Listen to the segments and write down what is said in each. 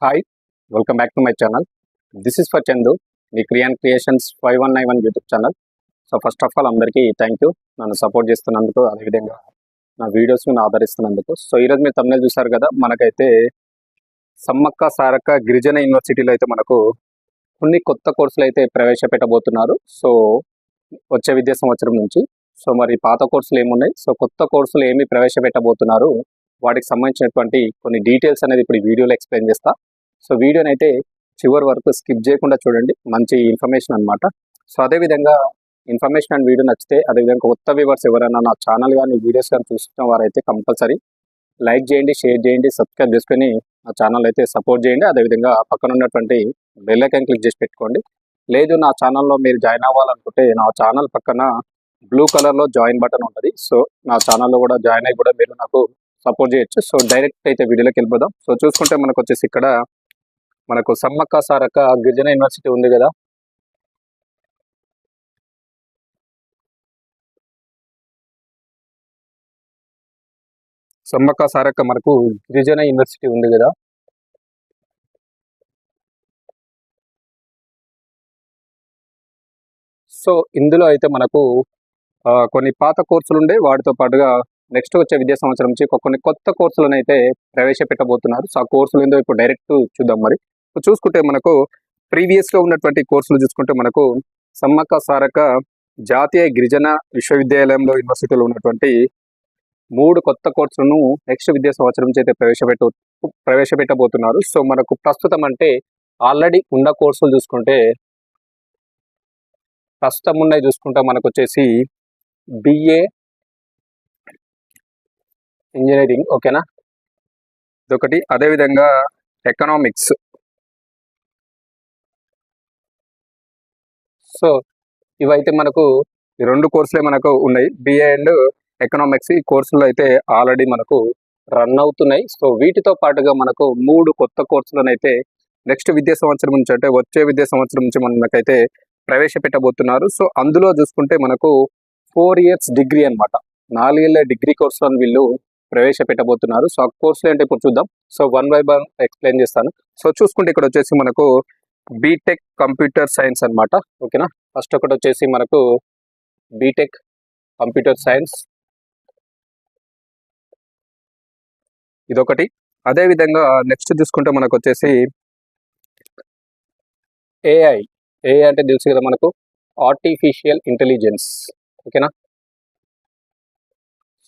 Hi, welcome back to my channel. This is for Chandu, me creations 5191 YouTube channel. So first of all అందరికీ thank you, నన్ను support చేస్తున్నందుకు, అదేవిధంగా నా వీడియోస్ని ఆదరిస్తున్నందుకు. So ఈరోజు మీరు తమిళ చూసారు కదా, మనకైతే సమ్మక్క సారక్క గిరిజన యూనివర్సిటీలో అయితే మనకు కొన్ని కొత్త కోర్సులు అయితే ప్రవేశపెట్టబోతున్నారు. సో వచ్చే విద్యా సంవత్సరం నుంచి. సో మరి పాత కోర్సులు ఏమున్నాయి, సో కొత్త కోర్సులు ఏమి ప్రవేశపెట్టబోతున్నారు, వాటికి సంబంధించినటువంటి కొన్ని డీటెయిల్స్ అనేది ఇప్పుడు ఈ వీడియోలో ఎక్స్ప్లెయిన్ చేస్తా. సో వీడియోని అయితే చివరి వరకు స్కిప్ చేయకుండా చూడండి, మంచి ఇన్ఫర్మేషన్ అనమాట. సో అదేవిధంగా ఇన్ఫర్మేషన్ అండ్ వీడియో నచ్చితే, అదేవిధంగా కొత్త వ్యూవర్స్ ఎవరైనా నా ఛానల్ కానీ వీడియోస్ కానీ చూస్తున్న వారైతే కంపల్సరీ లైక్ చేయండి, షేర్ చేయండి, సబ్స్క్రైబ్ చేసుకొని నా ఛానల్ అయితే సపోర్ట్ చేయండి. అదేవిధంగా పక్కన ఉన్నటువంటి బెల్ ఐకాన్ క్లిక్ చేసి పెట్టుకోండి. లేదు నా ఛానల్లో మీరు జాయిన్ అవ్వాలనుకుంటే నా ఛానల్ పక్కన బ్లూ కలర్లో జాయిన్ బటన్ ఉంటుంది. సో నా ఛానల్లో కూడా జాయిన్ అయ్యి కూడా మీరు నాకు సపోర్ట్ చేయొచ్చు. సో డైరెక్ట్ అయితే వీడియోలోకి వెళ్ళిపోదాం. సో చూసుకుంటే మనకు వచ్చేసి ఇక్కడ మనకు సమ్మక్క సారక్క గిరిజన యూనివర్సిటీ ఉంది కదా. సమ్మక్క సారక్క మనకు గిరిజన యూనివర్సిటీ ఉంది కదా. సో ఇందులో అయితే మనకు కొన్ని పాత కోర్సులు ఉండే, వాటితో పాటుగా నెక్స్ట్ వచ్చే విద్యా సంవత్సరం నుంచి కొన్ని కొత్త కోర్సులను అయితే ప్రవేశపెట్టబోతున్నారు. సో ఆ కోర్సులు ఏందో ఇప్పుడు డైరెక్ట్ చూద్దాం. మరి చూసుకుంటే మనకు ప్రీవియస్గా ఉన్నటువంటి కోర్సులు చూసుకుంటే మనకు సమ్మక్క సారక్క జాతీయ గిరిజన విశ్వవిద్యాలయంలో యూనివర్సిటీలో ఉన్నటువంటి 3 కొత్త కోర్సులను నెక్స్ట్ విద్యా సంవత్సరం నుంచి అయితే ప్రవేశపెట్టబోతున్నారు. సో మనకు ప్రస్తుతం అంటే ఆల్రెడీ ఉన్న కోర్సులు చూసుకుంటే ప్రస్తుతం ఉన్నాయి చూసుకుంటే మనకు వచ్చేసి బిఏ ఇంజనీరింగ్, ఓకేనా, ఇదొకటి. అదేవిధంగా ఎకనామిక్స్. సో ఇవైతే మనకు ఈ 2 కోర్సులే మనకు ఉన్నాయి, బిఏ అండ్ ఎకనామిక్స్. ఈ కోర్సులు అయితే ఆల్రెడీ మనకు రన్ అవుతున్నాయి. సో వీటితో పాటుగా మనకు 3 కొత్త కోర్సులను అయితే నెక్స్ట్ విద్యా సంవత్సరం నుంచి అంటే వచ్చే విద్యా సంవత్సరం నుంచి మనకైతే ప్రవేశపెట్టబోతున్నారు. సో అందులో చూసుకుంటే మనకు 4 years డిగ్రీ అనమాట, 4 ఏళ్ళ డిగ్రీ కోర్సులను వీళ్ళు ప్రవేశపెట్టబోతున్నారు. సో ఆ కోర్సులు ఏంటో ఇప్పుడు చూద్దాం. సో 1 by 1 ఎక్స్ప్లెయిన్ చేస్తాను. సో చూసుకుంటే ఇక్కడ వచ్చేసి మనకు బీటెక్ కంప్యూటర్ సైన్స్ అనమాట, ఓకేనా. ఫస్ట్ ఒకటి వచ్చేసి మనకు బీటెక్ కంప్యూటర్ సైన్స్, ఇదొకటి. అదేవిధంగా నెక్స్ట్ చూసుకుంటే మనకు వచ్చేసి ఏఐ అంటే తెలుసు కదా మనకు, ఆర్టిఫిషియల్ ఇంటెలిజెన్స్, ఓకేనా.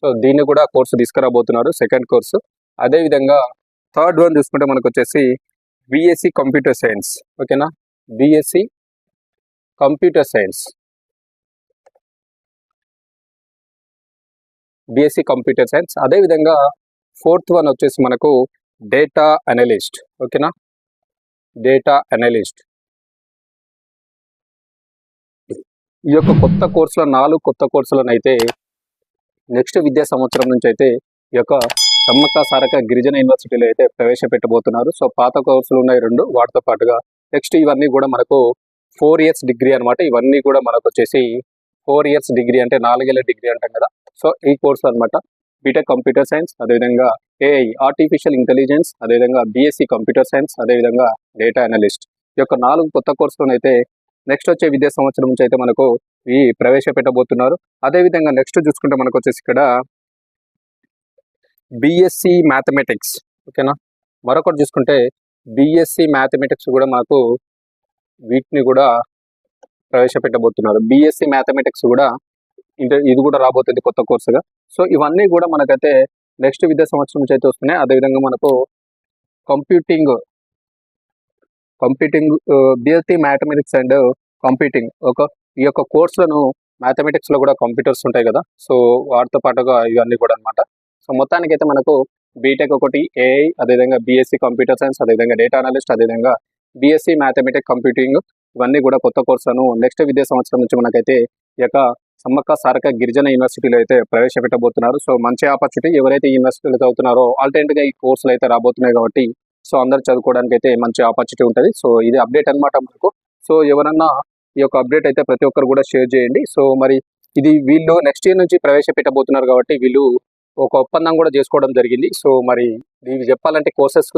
సో దీన్ని కూడా కోర్సు తీసుకురాబోతున్నారు, సెకండ్ కోర్సు. అదేవిధంగా థర్డ్ వన్ చూసుకుంటే మనకు వచ్చేసి బిఎస్సి కంప్యూటర్ సైన్స్, ఓకేనా, BSc computer science, BSc computer science. అదేవిధంగా ఫోర్త్ వన్ వచ్చేసి మనకు డేటా అనలిస్ట్, ఓకేనా, డేటా అనలిస్ట్. ఈ యొక్క కొత్త కోర్సుల 4 కొత్త కోర్సులను అయితే నెక్స్ట్ విద్యా సంవత్సరం నుంచి అయితే ఈ యొక్క సమ్మక్క సారక్క గిరిజన యూనివర్సిటీలో అయితే ప్రవేశపెట్టబోతున్నారు. సో పాత కోర్సులు ఉన్నాయి 2, వాటితో పాటుగా నెక్స్ట్ ఇవన్నీ కూడా మనకు 4 years డిగ్రీ అనమాట. ఇవన్నీ కూడా మనకు వచ్చేసి 4 years డిగ్రీ అంటే 4 ఏళ్ళ డిగ్రీ అంటాం కదా. సో ఈ కోర్సు అనమాట బీటెక్ కంప్యూటర్ సైన్స్, అదేవిధంగా ఏఐ ఆర్టిఫిషియల్ ఇంటెలిజెన్స్, అదేవిధంగా బిఎస్సి కంప్యూటర్ సైన్స్, అదేవిధంగా డేటా అనలిస్ట్. ఈ యొక్క 4 కొత్త కోర్సులను అయితే నెక్స్ట్ వచ్చే విద్యా సంవత్సరం నుంచి అయితే మనకు ఈ ప్రవేశపెట్టబోతున్నారు. అదేవిధంగా నెక్స్ట్ చూసుకుంటే మనకు వచ్చేసి ఇక్కడ బిఎస్సి మ్యాథమెటిక్స్, ఓకేనా. మరొకటి చూసుకుంటే బిఎస్సి మ్యాథమెటిక్స్ కూడా మనకు వీటిని కూడా ప్రవేశపెట్టబోతున్నారు. బిఎస్సి మ్యాథమెటిక్స్ కూడా ఇది కూడా రాబోతుంది కొత్త కోర్సుగా. సో ఇవన్నీ కూడా మనకైతే నెక్స్ట్ విద్యా సంవత్సరం నుంచి అయితే వస్తున్నాయి. అదేవిధంగా మనకు computing BSc mathematics and computing, ఈ యొక్క కోర్సులను మ్యాథమెటిక్స్లో కూడా కంప్యూటర్స్ ఉంటాయి కదా. సో వాటితో పాటుగా ఇవన్నీ కూడా అనమాట. సో మొత్తానికి అయితే మనకు బీటెక్ ఒకటి, ఏఐ, అదేవిధంగా బిఎస్సి కంప్యూటర్ సైన్స్, అదేవిధంగా డేటా అనలిస్ట్, అదేవిధంగా బిఎస్సి మ్యాథమెటిక్స్ కంప్యూటింగ్, ఇవన్నీ కూడా కొత్త కోర్సులను నెక్స్ట్ విద్యా సంవత్సరం నుంచి మనకైతే ఈ యొక్క సమ్మక్క సారక్క గిరిజన యూనివర్సిటీలో అయితే ప్రవేశపెట్టబోతున్నారు. సో మంచి ఆపర్చునిటీ, ఎవరైతే యూనివర్సిటీలో చదువుతున్నారో ఆల్టర్నేట్గా ఈ కోర్సులు అయితే రాబోతున్నాయి కాబట్టి సో అందరు చదువుకోవడానికి అయితే మంచి ఆపర్చునిటీ ఉంటుంది. సో ఇది అప్డేట్ అనమాట మనకు. సో ఎవరన్నా ఈ యొక్క అప్డేట్ అయితే ప్రతి ఒక్కరు కూడా షేర్ చేయండి. సో మరి ఇది వీళ్ళు నెక్స్ట్ ఇయర్ నుంచి ప్రవేశపెట్టబోతున్నారు కాబట్టి వీళ్ళు ఒక ఒప్పందం కూడా చేసుకోవడం జరిగింది. సో మరి ఇవి చెప్పాలంటే కోర్సెస్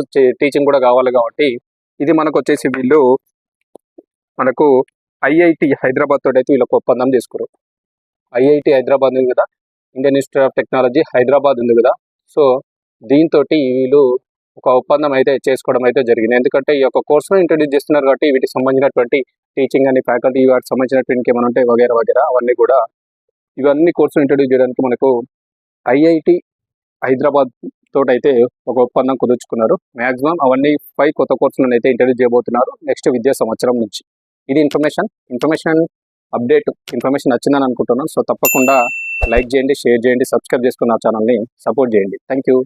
టీచింగ్ కూడా కావాలి కాబట్టి ఇది మనకు వచ్చేసి వీళ్ళు మనకు ఐఐటి హైదరాబాద్ తోటి అయితే వీళ్ళకి ఒప్పందం చేసుకున్నారు. ఐఐటి హైదరాబాద్ ఉంది కదా, Indian institute of technology Hyderabad ఉంది కదా, సో దీంతో వీళ్ళు ఒక ఒప్పందం అయితే చేసుకోవడం అయితే జరిగింది. ఎందుకంటే ఈ యొక్క కోర్సును ఇంట్రడ్యూస్ చేస్తున్నారు కాబట్టి వీటికి సంబంధించినటువంటి టీచింగ్ అని ఫ్యాకల్టీ వాటికి సంబంధించినటువంటి ఏమైనా ఉంటే వగేరా వగేరా అవన్నీ కూడా ఇవన్నీ కోర్సులు ఇంట్రడ్యూస్ చేయడానికి మనకు ఐఐటి హైదరాబాద్ తోటి అయితే ఒక ఒప్పందం కుదుర్చుకున్నారు. మ్యాక్సిమం అవన్నీ 5 కొత్త కోర్సులను అయితే ఇంట్రడ్యూస్ చేయబోతున్నారు నెక్స్ట్ విద్యా సంవత్సరం నుంచి. ఇది ఇన్ఫర్మేషన్ అప్డేట్ ఇన్ఫర్మేషన్ నచ్చిందని అనుకుంటున్నాను. సో తప్పకుండా లైక్ చేయండి, షేర్ చేయండి, సబ్స్క్రైబ్ చేసుకున్న ఛానల్ని సపోర్ట్ చేయండి. Thank you.